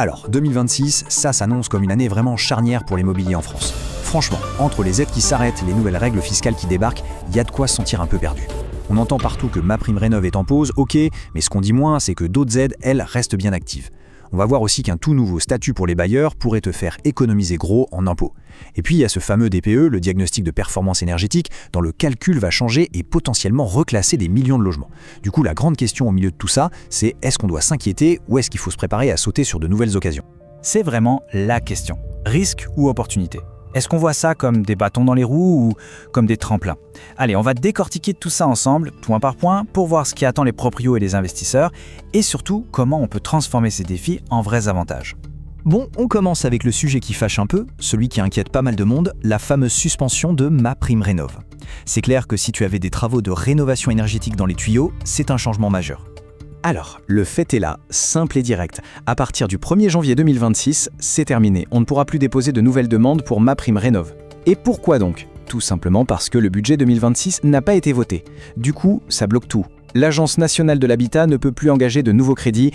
Alors, 2026, ça s'annonce comme une année vraiment charnière pour l'immobilier en France. Franchement, entre les aides qui s'arrêtent, les nouvelles règles fiscales qui débarquent, il y a de quoi se sentir un peu perdu. On entend partout que MaPrimeRénov' est en pause, ok, mais ce qu'on dit moins, c'est que d'autres aides, elles, restent bien actives. On va voir aussi qu'un tout nouveau statut pour les bailleurs pourrait te faire économiser gros en impôts. Et puis il y a ce fameux DPE, le diagnostic de performance énergétique, dont le calcul va changer et potentiellement reclasser des millions de logements. Du coup, la grande question au milieu de tout ça, c'est est-ce qu'on doit s'inquiéter ou est-ce qu'il faut se préparer à sauter sur de nouvelles occasions? C'est vraiment la question. Risque ou opportunité? Est-ce qu'on voit ça comme des bâtons dans les roues ou comme des tremplins? Allez, on va décortiquer tout ça ensemble, point par point, pour voir ce qui attend les proprios et les investisseurs, et surtout comment on peut transformer ces défis en vrais avantages. Bon, on commence avec le sujet qui fâche un peu, celui qui inquiète pas mal de monde, la fameuse suspension de MaPrimeRénov'. C'est clair que si tu avais des travaux de rénovation énergétique dans les tuyaux, c'est un changement majeur. Alors, le fait est là, simple et direct. À partir du 1er janvier 2026, c'est terminé. On ne pourra plus déposer de nouvelles demandes pour MaPrimeRénov'. Et pourquoi donc? Tout simplement parce que le budget 2026 n'a pas été voté. Du coup, ça bloque tout. L'Agence nationale de l'habitat ne peut plus engager de nouveaux crédits.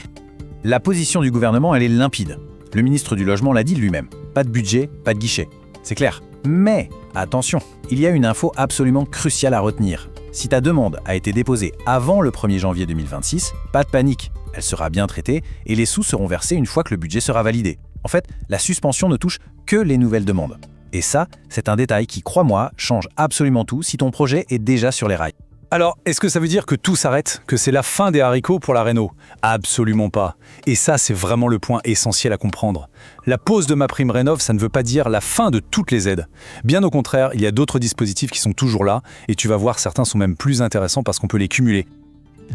La position du gouvernement, elle est limpide. Le ministre du Logement l'a dit lui-même. Pas de budget, pas de guichet. C'est clair. Mais, attention, il y a une info absolument cruciale à retenir. Si ta demande a été déposée avant le 1er janvier 2026, pas de panique, elle sera bien traitée et les sous seront versés une fois que le budget sera validé. En fait, la suspension ne touche que les nouvelles demandes. Et ça, c'est un détail qui, crois-moi, change absolument tout si ton projet est déjà sur les rails. Alors, est-ce que ça veut dire que tout s'arrête, que c'est la fin des haricots pour la réno? Absolument pas. Et ça, c'est vraiment le point essentiel à comprendre. La pause de MaPrimeRénov', ça ne veut pas dire la fin de toutes les aides. Bien au contraire, il y a d'autres dispositifs qui sont toujours là, et tu vas voir, certains sont même plus intéressants parce qu'on peut les cumuler.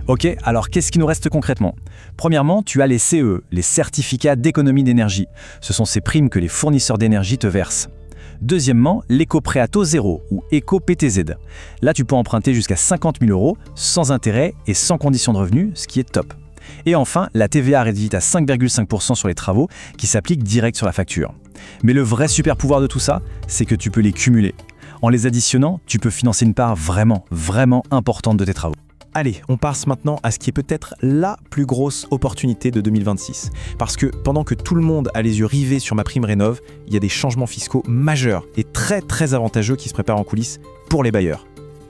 Ok, alors qu'est-ce qui nous reste concrètement? Premièrement, tu as les CE, les certificats d'économie d'énergie. Ce sont ces primes que les fournisseurs d'énergie te versent. Deuxièmement, l'éco-prêt à taux zéro ou éco-PTZ. Là, tu peux emprunter jusqu'à 50 000 € sans intérêt et sans condition de revenu, ce qui est top. Et enfin, la TVA réduite à 5,5% sur les travaux qui s'applique direct sur la facture. Mais le vrai super pouvoir de tout ça, c'est que tu peux les cumuler. En les additionnant, tu peux financer une part vraiment importante de tes travaux. Allez, on passe maintenant à ce qui est peut-être la plus grosse opportunité de 2026. Parce que pendant que tout le monde a les yeux rivés sur MaPrimeRénov', il y a des changements fiscaux majeurs et très avantageux qui se préparent en coulisses pour les bailleurs.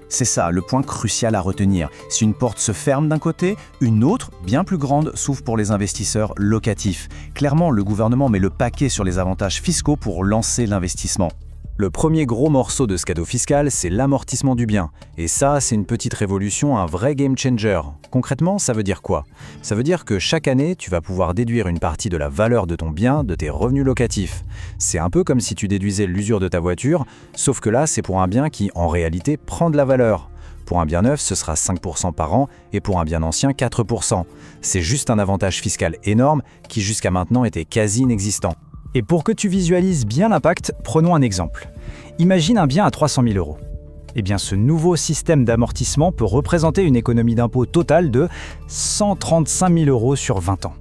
C'est ça, le point crucial à retenir. Si une porte se ferme d'un côté, une autre, bien plus grande, s'ouvre pour les investisseurs locatifs. Clairement, le gouvernement met le paquet sur les avantages fiscaux pour lancer l'investissement. Le premier gros morceau de ce cadeau fiscal, c'est l'amortissement du bien. Et ça, c'est une petite révolution, un vrai game changer. Concrètement, ça veut dire quoi? Ça veut dire que chaque année, tu vas pouvoir déduire une partie de la valeur de ton bien de tes revenus locatifs. C'est un peu comme si tu déduisais l'usure de ta voiture, sauf que là, c'est pour un bien qui, en réalité, prend de la valeur. Pour un bien neuf, ce sera 5% par an et pour un bien ancien, 4%. C'est juste un avantage fiscal énorme qui, jusqu'à maintenant, était quasi inexistant. Et pour que tu visualises bien l'impact, prenons un exemple. Imagine un bien à 300 000 €. Eh bien, ce nouveau système d'amortissement peut représenter une économie d'impôt totale de 135 000 € sur 20 ans.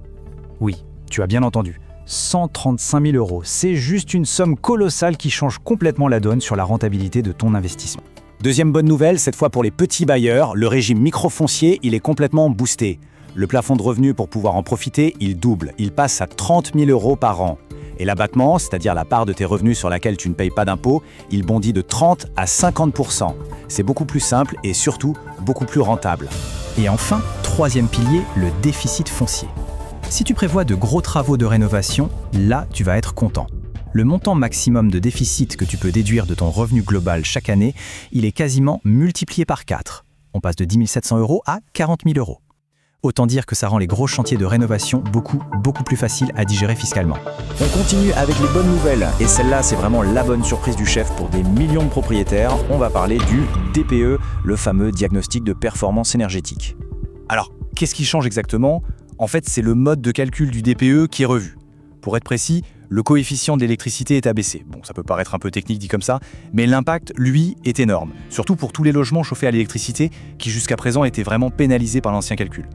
Oui, tu as bien entendu, 135 000 €. C'est juste une somme colossale qui change complètement la donne sur la rentabilité de ton investissement. Deuxième bonne nouvelle, cette fois pour les petits bailleurs, le régime microfoncier, il est complètement boosté. Le plafond de revenus pour pouvoir en profiter, il double, il passe à 30 000 € par an. Et l'abattement, c'est-à-dire la part de tes revenus sur laquelle tu ne payes pas d'impôt, il bondit de 30 à 50%. C'est beaucoup plus simple et surtout beaucoup plus rentable. Et enfin, troisième pilier, le déficit foncier. Si tu prévois de gros travaux de rénovation, là, tu vas être content. Le montant maximum de déficit que tu peux déduire de ton revenu global chaque année, il est quasiment multiplié par 4. On passe de 10 700 € à 40 000 €. Autant dire que ça rend les gros chantiers de rénovation beaucoup plus faciles à digérer fiscalement. On continue avec les bonnes nouvelles, et celle-là, c'est vraiment la bonne surprise du chef pour des millions de propriétaires. On va parler du DPE, le fameux diagnostic de performance énergétique. Alors, qu'est-ce qui change exactement? En fait, c'est le mode de calcul du DPE qui est revu. Pour être précis, le coefficient de l'électricité est abaissé. Bon, ça peut paraître un peu technique dit comme ça, mais l'impact, lui, est énorme. Surtout pour tous les logements chauffés à l'électricité qui jusqu'à présent étaient vraiment pénalisés par l'ancien calcul.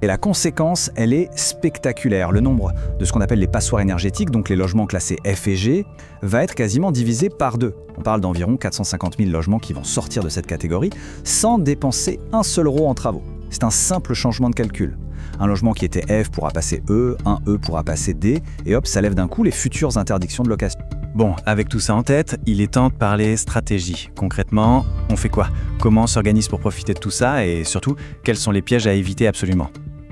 Et la conséquence, elle est spectaculaire. Le nombre de ce qu'on appelle les passoires énergétiques, donc les logements classés F et G, va être quasiment divisé par 2. On parle d'environ 450 000 logements qui vont sortir de cette catégorie sans dépenser un seul euro en travaux. C'est un simple changement de calcul. Un logement qui était F pourra passer E, un E pourra passer D, et hop, ça lève d'un coup les futures interdictions de location. Bon, avec tout ça en tête, il est temps de parler stratégie. Concrètement, on fait quoi? Comment on s'organise pour profiter de tout ça et surtout, quels sont les pièges à éviter absolument?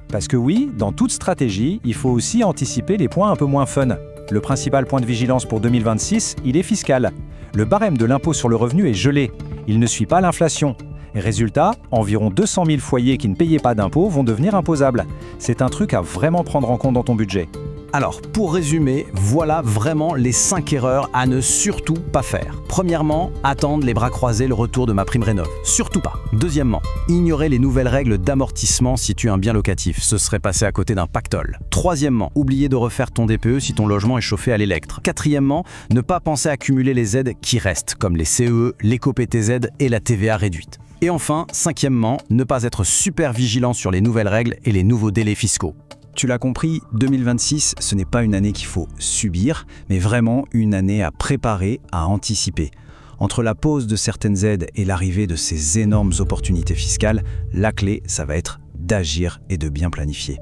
Parce que oui, dans toute stratégie, il faut aussi anticiper les points un peu moins fun. Le principal point de vigilance pour 2026, il est fiscal. Le barème de l'impôt sur le revenu est gelé. Il ne suit pas l'inflation. Et résultat, environ 200 000 foyers qui ne payaient pas d'impôts vont devenir imposables. C'est un truc à vraiment prendre en compte dans ton budget. Alors, pour résumer, voilà vraiment les 5 erreurs à ne surtout pas faire. Premièrement, attendre les bras croisés le retour de MaPrimeRénov'. Surtout pas. Deuxièmement, ignorer les nouvelles règles d'amortissement si tu as un bien locatif. Ce serait passer à côté d'un pactole. Troisièmement, oublier de refaire ton DPE si ton logement est chauffé à l'électre. Quatrièmement, ne pas penser à cumuler les aides qui restent, comme les CE, l'éco-PTZ et la TVA réduite. Et enfin, cinquièmement, ne pas être super vigilant sur les nouvelles règles et les nouveaux délais fiscaux. Tu l'as compris, 2026, ce n'est pas une année qu'il faut subir, mais vraiment une année à préparer, à anticiper. Entre la pause de certaines aides et l'arrivée de ces énormes opportunités fiscales, la clé, ça va être d'agir et de bien planifier.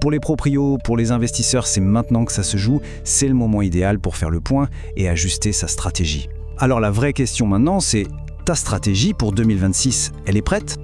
Pour les proprios, pour les investisseurs, c'est maintenant que ça se joue, c'est le moment idéal pour faire le point et ajuster sa stratégie. Alors la vraie question maintenant, c'est ta stratégie pour 2026, elle est prête ?